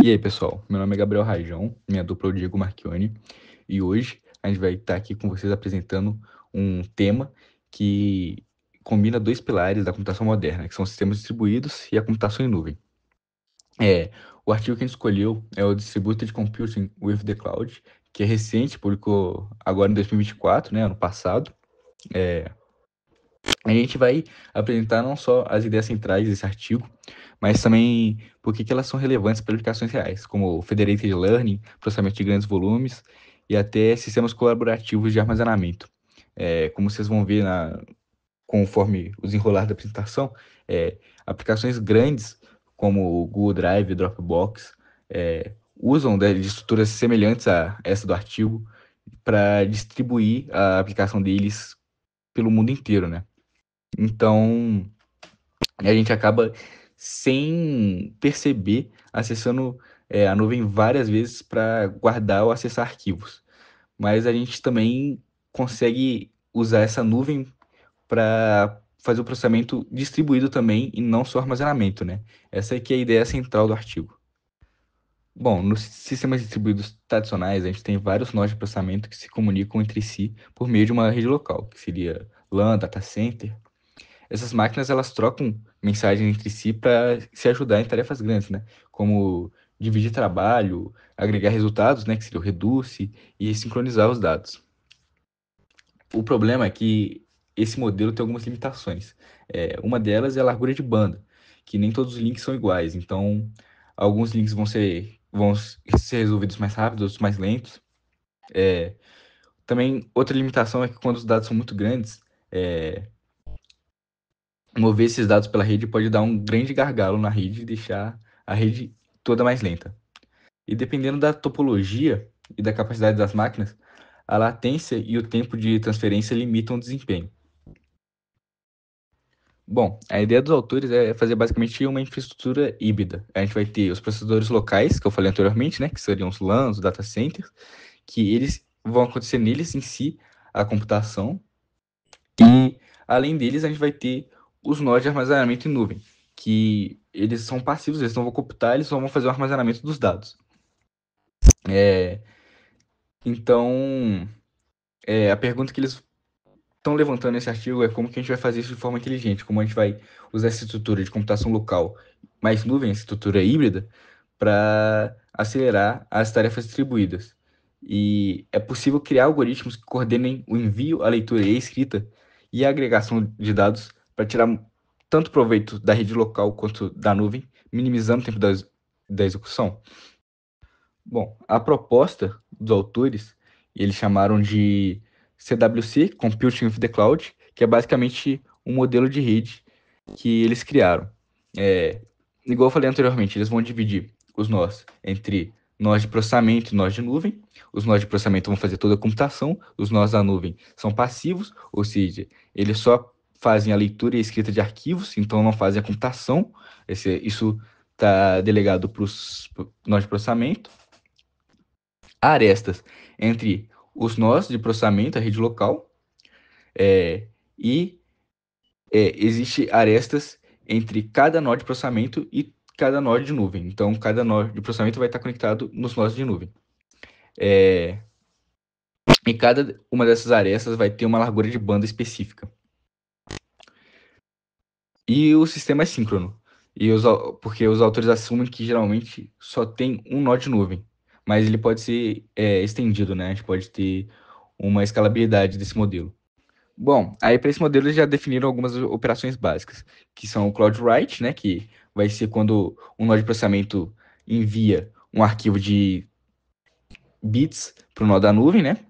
E aí, pessoal? Meu nome é Gabriel Rajão, minha dupla é o Diego Marchione, e hoje a gente vai estar aqui com vocês apresentando um tema que combina dois pilares da computação moderna, que são os sistemas distribuídos e a computação em nuvem. O artigo que a gente escolheu é o Distributed Computing with the Cloud, que é recente, publicou agora em 2024, né, ano passado. A gente vai apresentar não só as ideias centrais desse artigo, mas também por que elas são relevantes para aplicações reais, como Federated Learning, processamento de grandes volumes e até sistemas colaborativos de armazenamento. Como vocês vão ver conforme o desenrolar da apresentação, aplicações grandes como o Google Drive, Dropbox, usam de estruturas semelhantes a essa do artigo para distribuir a aplicação deles pelo mundo inteiro, né? Então, a gente acaba, sem perceber, acessando a nuvem várias vezes para guardar ou acessar arquivos. Mas a gente também consegue usar essa nuvem para fazer o processamento distribuído também e não só armazenamento, né? Essa aqui é a ideia central do artigo. Bom, nos sistemas distribuídos tradicionais, a gente tem vários nós de processamento que se comunicam entre si por meio de uma rede local, que seria LAN, data center. Essas máquinas, elas trocam mensagens entre si para se ajudar em tarefas grandes, né? Como dividir trabalho, agregar resultados, né? Que seria o reduce, e sincronizar os dados. O problema é que esse modelo tem algumas limitações. Uma delas é a largura de banda, que nem todos os links são iguais. Então, alguns links vão ser resolvidos mais rápido, outros mais lentos. Também, outra limitação é que quando os dados são muito grandes, mover esses dados pela rede pode dar um grande gargalo na rede e deixar a rede toda mais lenta. E dependendo da topologia e da capacidade das máquinas, a latência e o tempo de transferência limitam o desempenho. Bom, a ideia dos autores é fazer basicamente uma infraestrutura híbrida. A gente vai ter os processadores locais, que eu falei anteriormente, né, que seriam os LANs, os data centers, que eles vão acontecer neles em si a computação. E, além deles, a gente vai ter os nós de armazenamento em nuvem, que eles são passivos, eles não vão computar, eles só vão fazer o armazenamento dos dados. Então, a pergunta que eles estão levantando nesse artigo é como que a gente vai fazer isso de forma inteligente, como a gente vai usar essa estrutura de computação local mais nuvem, essa estrutura híbrida, para acelerar as tarefas distribuídas. E é possível criar algoritmos que coordenem o envio, a leitura e a escrita e a agregação de dados para tirar tanto proveito da rede local quanto da nuvem, minimizando o tempo da execução. Bom, a proposta dos autores, eles chamaram de CWC, Computing with the Cloud, que é basicamente um modelo de rede que eles criaram. Igual eu falei anteriormente, eles vão dividir os nós entre nós de processamento e nós de nuvem. Os nós de processamento vão fazer toda a computação, os nós da nuvem são passivos, ou seja, eles só fazem a leitura e a escrita de arquivos, então não fazem a computação. Isso está delegado para os nós de processamento. Há arestas entre os nós de processamento, a rede local, e existe arestas entre cada nó de processamento e cada nó de nuvem. Então, cada nó de processamento vai estar conectado nos nós de nuvem. E cada uma dessas arestas vai ter uma largura de banda específica. E o sistema é síncrono, porque os autores assumem que geralmente só tem um nó de nuvem, mas ele pode ser estendido, né? A gente pode ter uma escalabilidade desse modelo. Bom, aí para esse modelo eles já definiram algumas operações básicas, que são o Cloud Write, né, que vai ser quando um nó de processamento envia um arquivo de bits para o nó da nuvem, né?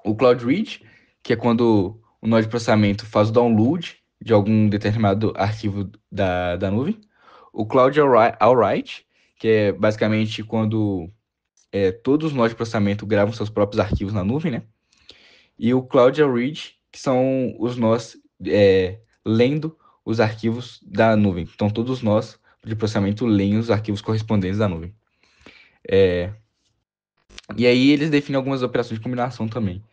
O Cloud Read, que é quando o nó de processamento faz o download de algum determinado arquivo da nuvem. O Cloud All-Write, que é basicamente quando todos os nós de processamento gravam seus próprios arquivos na nuvem, né? E o Cloud Read, que são os nós lendo os arquivos da nuvem. Então, todos nós de processamento leem os arquivos correspondentes da nuvem. E aí eles definem algumas operações de combinação também.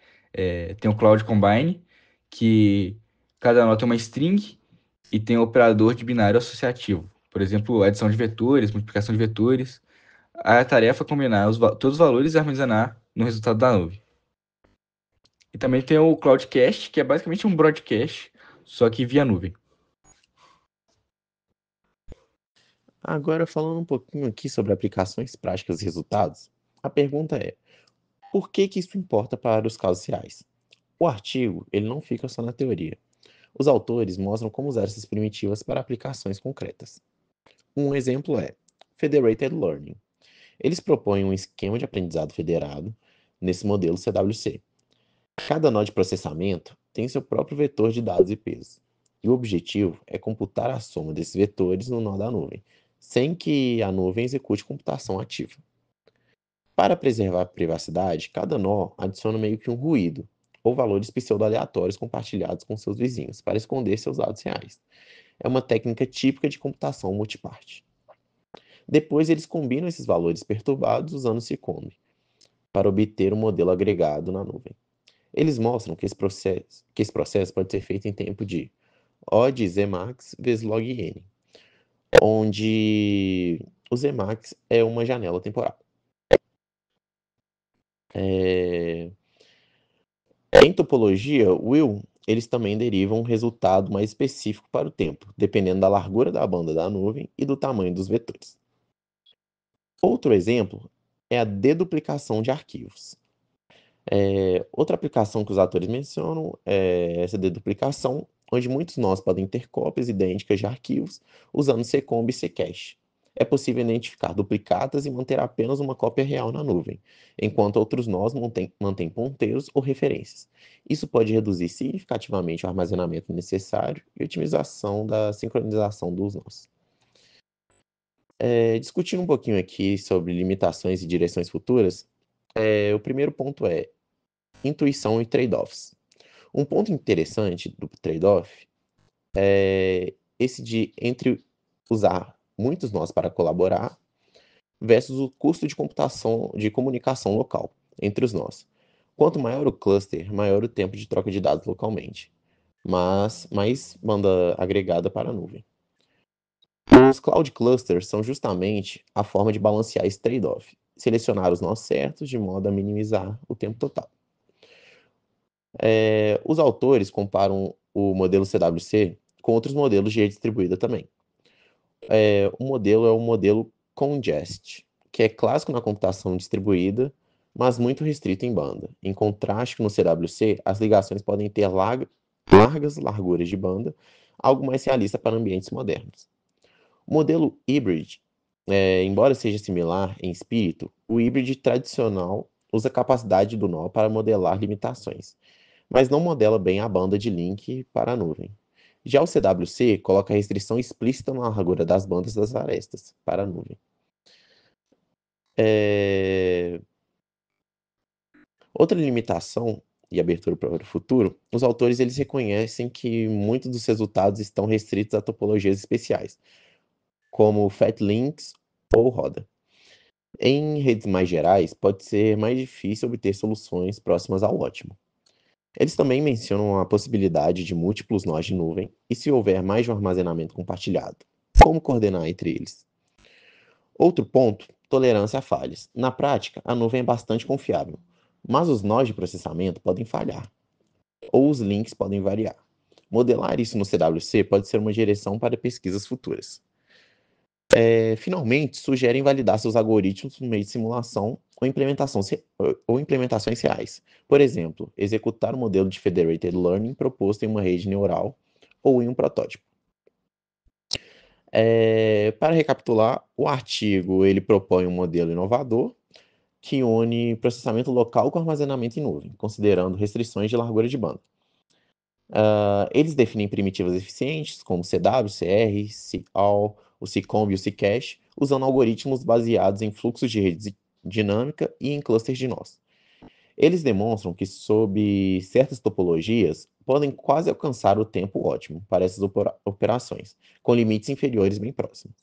Tem o Cloud Combine, que cada nó tem uma string e tem o operador de binário associativo. Por exemplo, adição de vetores, multiplicação de vetores. A tarefa é combinar todos os valores e armazenar no resultado da nuvem. E também tem o Cloudcast, que é basicamente um broadcast, só que via nuvem. Agora, falando um pouquinho aqui sobre aplicações práticas e resultados, a pergunta é: por que isso importa para os casos reais? O artigo ele não fica só na teoria. Os autores mostram como usar essas primitivas para aplicações concretas. Um exemplo é Federated Learning. Eles propõem um esquema de aprendizado federado nesse modelo CWC. Cada nó de processamento tem seu próprio vetor de dados e pesos. E o objetivo é computar a soma desses vetores no nó da nuvem, sem que a nuvem execute computação ativa. Para preservar a privacidade, cada nó adiciona meio que um ruído, ou valores pseudo-aleatórios compartilhados com seus vizinhos, para esconder seus dados reais. É uma técnica típica de computação multiparte. Depois, eles combinam esses valores perturbados usando o Seccombe, para obter um modelo agregado na nuvem. Eles mostram que esse processo pode ser feito em tempo de O de Zmax vezes log n, onde o Zmax é uma janela temporal. Em topologia, Will, eles também derivam um resultado mais específico para o tempo, dependendo da largura da banda da nuvem e do tamanho dos vetores. Outro exemplo é a deduplicação de arquivos. Outra aplicação que os autores mencionam é essa deduplicação, onde muitos nós podem ter cópias idênticas de arquivos usando Seccombe e Ccache. É possível identificar duplicatas e manter apenas uma cópia real na nuvem, enquanto outros nós mantêm ponteiros ou referências. Isso pode reduzir significativamente o armazenamento necessário e otimização da sincronização dos nós. Discutindo um pouquinho aqui sobre limitações e direções futuras, o primeiro ponto é intuição e trade-offs. Um ponto interessante do trade-off é esse de entre usar muitos nós para colaborar versus o custo de computação de comunicação local entre os nós. Quanto maior o cluster, maior o tempo de troca de dados localmente, mas mais banda agregada para a nuvem. Os cloud clusters são justamente a forma de balancear esse trade-off, selecionar os nós certos de modo a minimizar o tempo total. Os autores comparam o modelo CWC com outros modelos de rede distribuída também. O modelo é o modelo Congest, que é clássico na computação distribuída, mas muito restrito em banda. Em contraste no CWC, as ligações podem ter largas larguras de banda, algo mais realista para ambientes modernos. O modelo híbrido, embora seja similar em espírito, o híbrido tradicional usa a capacidade do nó para modelar limitações, mas não modela bem a banda de link para a nuvem. Já o CWC coloca restrição explícita na largura das bandas das arestas para a nuvem. Outra limitação e abertura para o futuro, os autores eles reconhecem que muitos dos resultados estão restritos a topologias especiais, como fat links ou roda. Em redes mais gerais, pode ser mais difícil obter soluções próximas ao ótimo. Eles também mencionam a possibilidade de múltiplos nós de nuvem e se houver mais de um armazenamento compartilhado. Como coordenar entre eles? Outro ponto, tolerância a falhas. Na prática, a nuvem é bastante confiável, mas os nós de processamento podem falhar, ou os links podem variar. Modelar isso no CWC pode ser uma direção para pesquisas futuras. Finalmente, sugerem validar seus algoritmos por meio de simulação ou implementações reais. Por exemplo, executar o modelo de Federated Learning proposto em uma rede neural ou em um protótipo. Para recapitular, o artigo ele propõe um modelo inovador que une processamento local com armazenamento em nuvem, considerando restrições de largura de banda. Eles definem primitivas eficientes, como CW, CR, CALL, o Seccombe e o Ccache, usando algoritmos baseados em fluxos de rede dinâmica e em clusters de nós. Eles demonstram que, sob certas topologias, podem quase alcançar o tempo ótimo para essas operações, com limites inferiores bem próximos.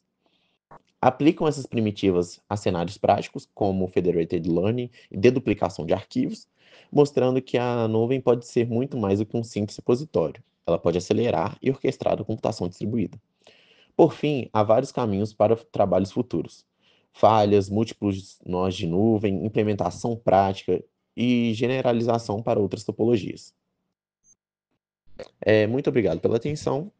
Aplicam essas primitivas a cenários práticos, como Federated Learning e deduplicação de arquivos, mostrando que a nuvem pode ser muito mais do que um simples repositório. Ela pode acelerar e orquestrar a computação distribuída. Por fim, há vários caminhos para trabalhos futuros: falhas, múltiplos nós de nuvem, implementação prática e generalização para outras topologias. Muito obrigado pela atenção